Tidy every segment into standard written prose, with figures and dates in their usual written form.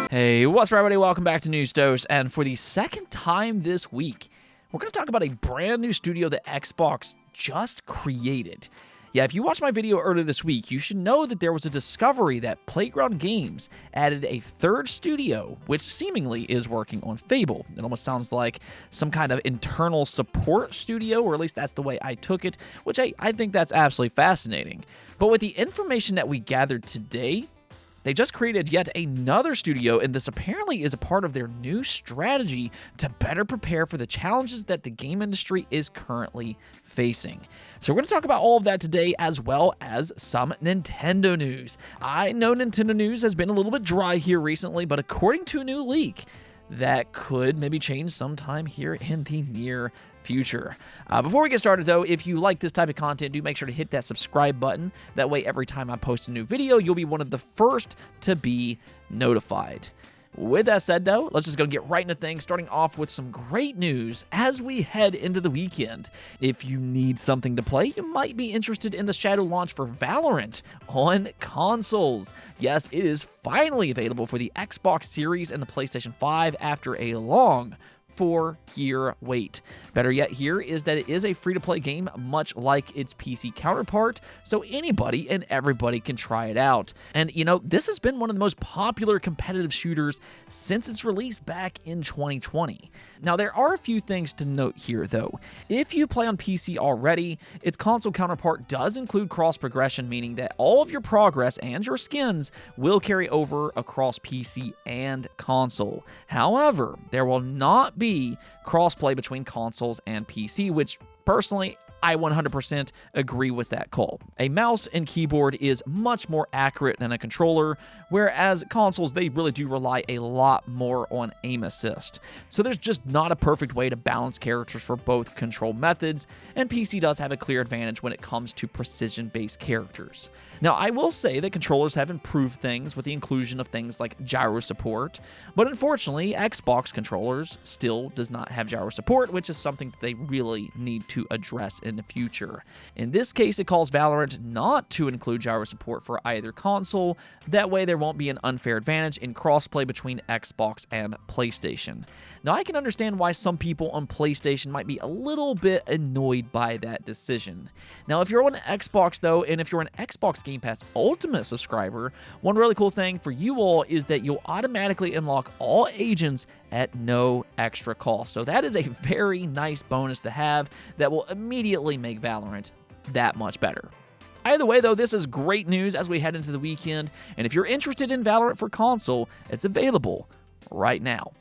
Hey, what's up, everybody? Welcome back to News Dose, and for the second time this week, we're going to talk about a brand new studio that Xbox just created. Yeah, if you watched my video earlier this week, you should know that there was a discovery that Playground Games added a third studio, which seemingly is working on Fable. It almost sounds like some kind of internal support studio, or at least that's the way I took it, which I think that's absolutely fascinating. But with the information that we gathered today, they just created yet another studio, and this apparently is a part of their new strategy to better prepare for the challenges that the game industry is currently facing. So we're going to talk about all of that today, as well as some Nintendo news. I know Nintendo news has been a little bit dry here recently, but according to a new leak, that could maybe change sometime here in the near future. Before we get started, though, if you like this type of content, do make sure to hit that subscribe button. That way, every time I post a new video, you'll be one of the first to be notified. With that said, though, let's just go get right into things, starting off with some great news as we head into the weekend. If you need something to play, you might be interested in the shadow launch for Valorant on consoles. Yes, it is finally available for the Xbox Series and the PlayStation 5 after a long 4-year wait. Better yet here is that it is a free-to-play game, much like its PC counterpart, so anybody and everybody can try it out. And, you know, this has been one of the most popular competitive shooters since its release back in 2020. Now, there are a few things to note here, though. If you play on PC already, its console counterpart does include cross-progression, meaning that all of your progress and your skins will carry over across PC and console. However, there will not be crossplay between consoles and PC, which personally, I 100% agree with that call. A mouse and keyboard is much more accurate than a controller, whereas consoles, they really do rely a lot more on aim assist. So there's just not a perfect way to balance characters for both control methods, and PC does have a clear advantage when it comes to precision-based characters. Now, I will say that controllers have improved things with the inclusion of things like gyro support, but unfortunately, Xbox controllers still does not have gyro support, which is something that they really need to address in the future. In this case, it calls Valorant not to include gyro support for either console. That way, there won't be an unfair advantage in crossplay between Xbox and PlayStation. Now, I can understand why some people on PlayStation might be a little bit annoyed by that decision. Now, if you're on Xbox, though, and if you're an Xbox Game Pass Ultimate subscriber, one really cool thing for you all is that you'll automatically unlock all agents at no extra cost. So that is a very nice bonus to have that will immediately make Valorant that much better. Either way, though, this is great news as we head into the weekend, and if you're interested in Valorant for console, it's available right now.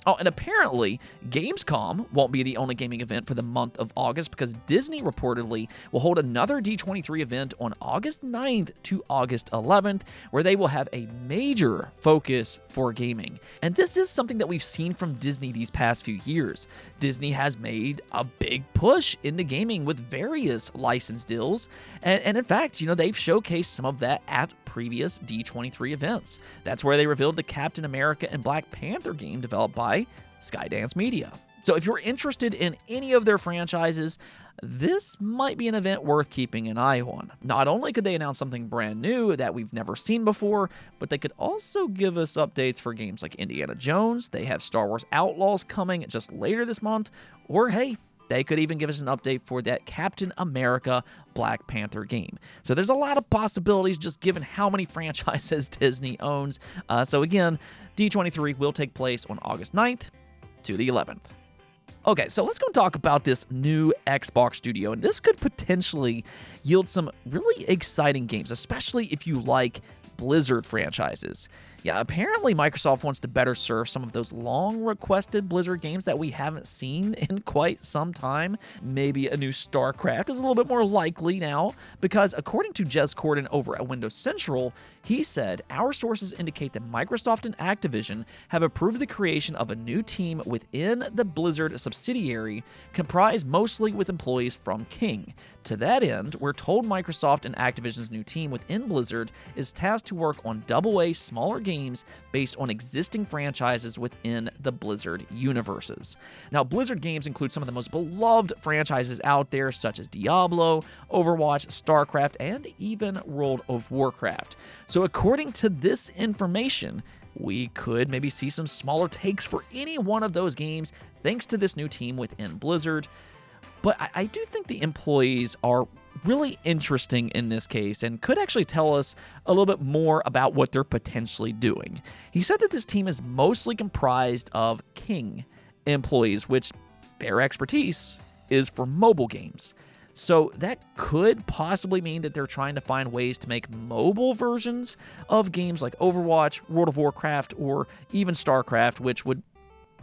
Oh, and apparently, Gamescom won't be the only gaming event for the month of August, because Disney reportedly will hold another D23 event on August 9th to August 11th, where they will have a major focus for gaming. And this is something that we've seen from Disney these past few years. Disney has made a big push into gaming with various license deals, and in fact, you know, they've showcased some of that at previous D23 events. That's where they revealed the Captain America and Black Panther game developed by Skydance Media. So if you're interested in any of their franchises, this might be an event worth keeping an eye on. Not only could they announce something brand new that we've never seen before, but they could also give us updates for games like Indiana Jones. They have Star Wars Outlaws coming just later this month, or hey, they could even give us an update for that Captain America Black Panther game. So there's a lot of possibilities just given how many franchises Disney owns. So again, D23 will take place on August 9th to the 11th. Okay, so let's go and talk about this new Xbox studio, and this could potentially yield some really exciting games, especially if you like Blizzard franchises. Yeah, apparently Microsoft wants to better serve some of those long-requested Blizzard games that we haven't seen in quite some time. Maybe a new StarCraft is a little bit more likely now, because according to Jez Corden over at Windows Central, he said, "Our sources indicate that Microsoft and Activision have approved the creation of a new team within the Blizzard subsidiary, comprised mostly with employees from King. To that end, we're told Microsoft and Activision's new team within Blizzard is tasked to work on AA smaller games based on existing franchises within the Blizzard universes." Now, Blizzard games include some of the most beloved franchises out there, such as Diablo, Overwatch, StarCraft, and even World of Warcraft. So according to this information, we could maybe see some smaller takes for any one of those games thanks to this new team within Blizzard. But I do think the employees are really interesting in this case and could actually tell us a little bit more about what they're potentially doing. He said that this team is mostly comprised of King employees, which their expertise is for mobile games. So that could possibly mean that they're trying to find ways to make mobile versions of games like Overwatch, World of Warcraft, or even StarCraft, which would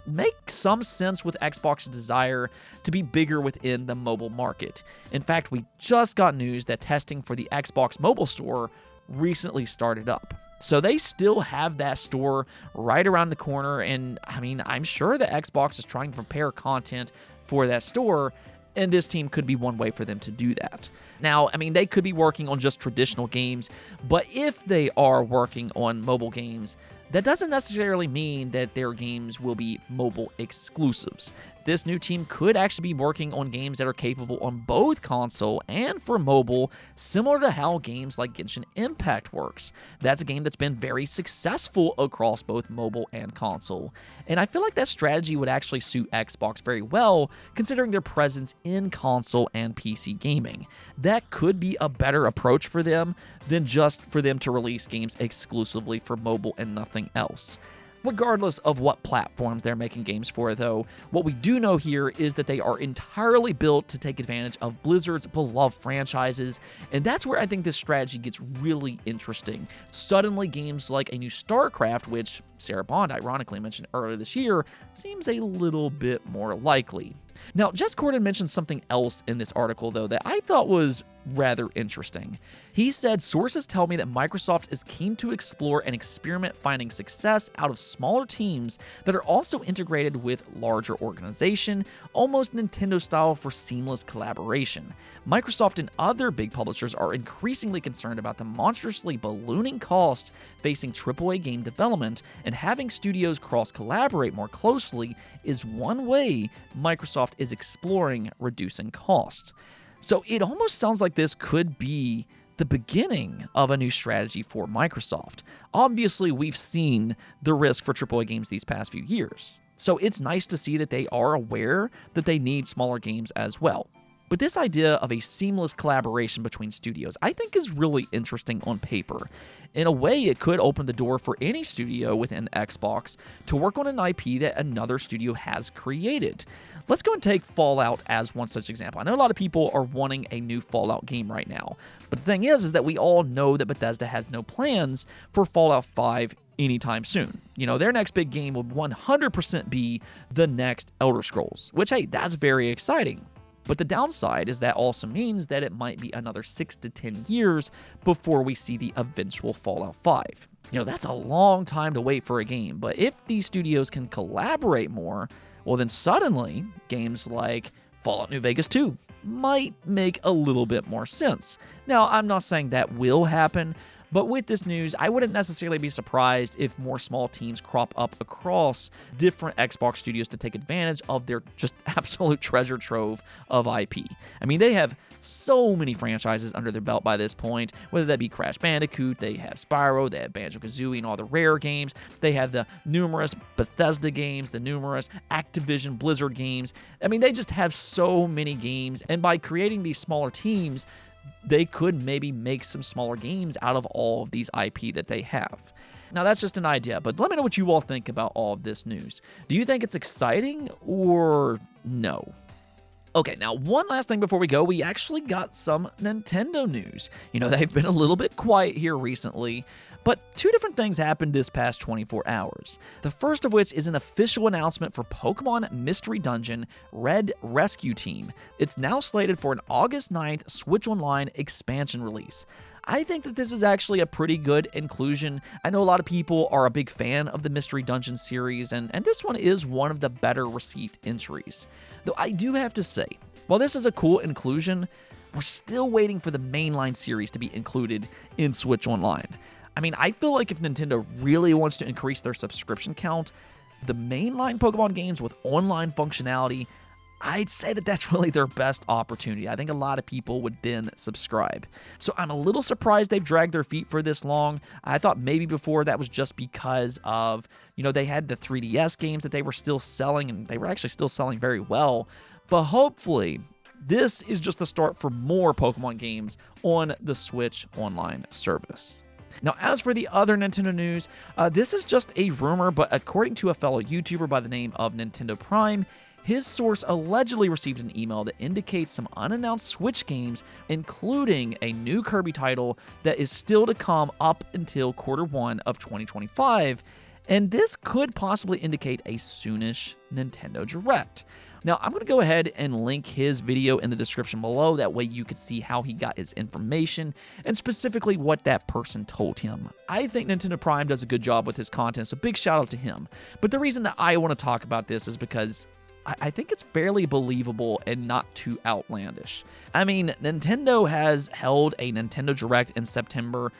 make some sense with Xbox's desire to be bigger within the mobile market. In fact, we just got news that testing for the Xbox mobile store recently started up. So they still have that store right around the corner, and I mean, I'm sure that Xbox is trying to prepare content for that store, and this team could be one way for them to do that. Now, I mean, they could be working on just traditional games, but if they are working on mobile games, that doesn't necessarily mean that their games will be mobile exclusives. This new team could actually be working on games that are capable on both console and for mobile, similar to how games like Genshin Impact works. That's a game that's been very successful across both mobile and console. And I feel like that strategy would actually suit Xbox very well, considering their presence in console and PC gaming. That could be a better approach for them than just for them to release games exclusively for mobile and nothing else. Regardless of what platforms they're making games for, though, what we do know here is that they are entirely built to take advantage of Blizzard's beloved franchises, and that's where I think this strategy gets really interesting. Suddenly, games like a new StarCraft, which Sarah Bond ironically mentioned earlier this year, seems a little bit more likely. Now, Jess Corden mentioned something else in this article, though, that I thought was rather interesting. He said, "Sources tell me that Microsoft is keen to explore and experiment finding success out of smaller teams that are also integrated with larger organization, almost Nintendo style for seamless collaboration. Microsoft and other big publishers are increasingly concerned about the monstrously ballooning costs facing AAA game development, and having studios cross-collaborate more closely is one way Microsoft is exploring reducing costs." So it almost sounds like this could be the beginning of a new strategy for Microsoft. Obviously, we've seen the risk for AAA games these past few years, so it's nice to see that they are aware that they need smaller games as well. But this idea of a seamless collaboration between studios, I think, is really interesting on paper. In a way, it could open the door for any studio within Xbox to work on an IP that another studio has created. Let's go and take Fallout as one such example. I know a lot of people are wanting a new Fallout game right now, but the thing is that we all know that Bethesda has no plans for Fallout 5 anytime soon. You know, their next big game will 100% be the next Elder Scrolls, which, hey, that's very exciting. But the downside is that also means that it might be another 6 to 10 years before we see the eventual Fallout 5. You know, that's a long time to wait for a game, but if these studios can collaborate more, well then suddenly games like Fallout New Vegas 2 might make a little bit more sense. Now, I'm not saying that will happen, but with this news, I wouldn't necessarily be surprised if more small teams crop up across different Xbox studios to take advantage of their just absolute treasure trove of IP. I mean, they have so many franchises under their belt by this point, whether that be Crash Bandicoot, they have Spyro, they have Banjo-Kazooie and all the Rare games, they have the numerous Bethesda games, the numerous Activision Blizzard games. I mean, they just have so many games, and by creating these smaller teams, they could maybe make some smaller games out of all of these IP that they have. Now, that's just an idea, but let me know what you all think about all of this news. Do you think it's exciting or no? Okay, now one last thing before we go, we actually got some Nintendo news. You know, they've been a little bit quiet here recently, but two different things happened this past 24 hours. The first of which is an official announcement for Pokemon Mystery Dungeon Red Rescue Team. It's now slated for an August 9th Switch Online expansion release. I think that this is actually a pretty good inclusion. I know a lot of people are a big fan of the Mystery Dungeon series, and this one is one of the better received entries. Though I do have to say, while this is a cool inclusion, we're still waiting for the mainline series to be included in Switch Online. I mean, I feel like if Nintendo really wants to increase their subscription count, the mainline Pokemon games with online functionality, I'd say that that's really their best opportunity. I think a lot of people would then subscribe. So I'm a little surprised they've dragged their feet for this long. I thought maybe before that was just because of, they had the 3DS games that they were still selling, and they were actually still selling very well. But hopefully, this is just the start for more Pokemon games on the Switch Online service. Now, as for the other Nintendo news, this is just a rumor, but according to a fellow YouTuber by the name of Nintendo Prime, his source allegedly received an email that indicates some unannounced Switch games, including a new Kirby title that is still to come up until Q1 of 2025, and this could possibly indicate a soonish Nintendo Direct. Now, I'm going to go ahead and link his video in the description below. That way you can see how he got his information and specifically what that person told him. I think Nintendo Prime does a good job with his content, so big shout out to him. But the reason that I want to talk about this is because I think it's fairly believable and not too outlandish. I mean, Nintendo has held a Nintendo Direct in September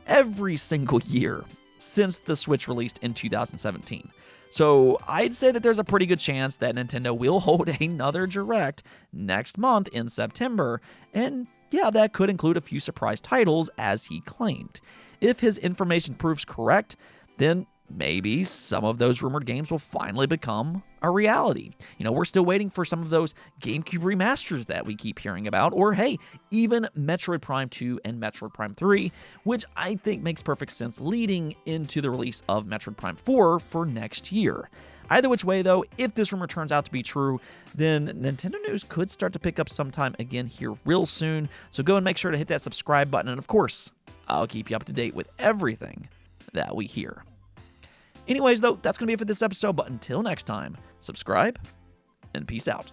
every single year since the Switch released in 2017. So I'd say that there's a pretty good chance that Nintendo will hold another Direct next month in September, and yeah, that could include a few surprise titles, as he claimed. If his information proves correct, then maybe some of those rumored games will finally become a reality. We're still waiting for some of those GameCube remasters that we keep hearing about, or hey, even Metroid Prime 2 and Metroid Prime 3, which I think makes perfect sense leading into the release of Metroid Prime 4 for next year. Either which way, though, if this rumor turns out to be true, then Nintendo news could start to pick up sometime again here real soon, so go and make sure to hit that subscribe button, and of course, I'll keep you up to date with everything that we hear. Anyways, though, that's going to be it for this episode, but until next time, subscribe and peace out.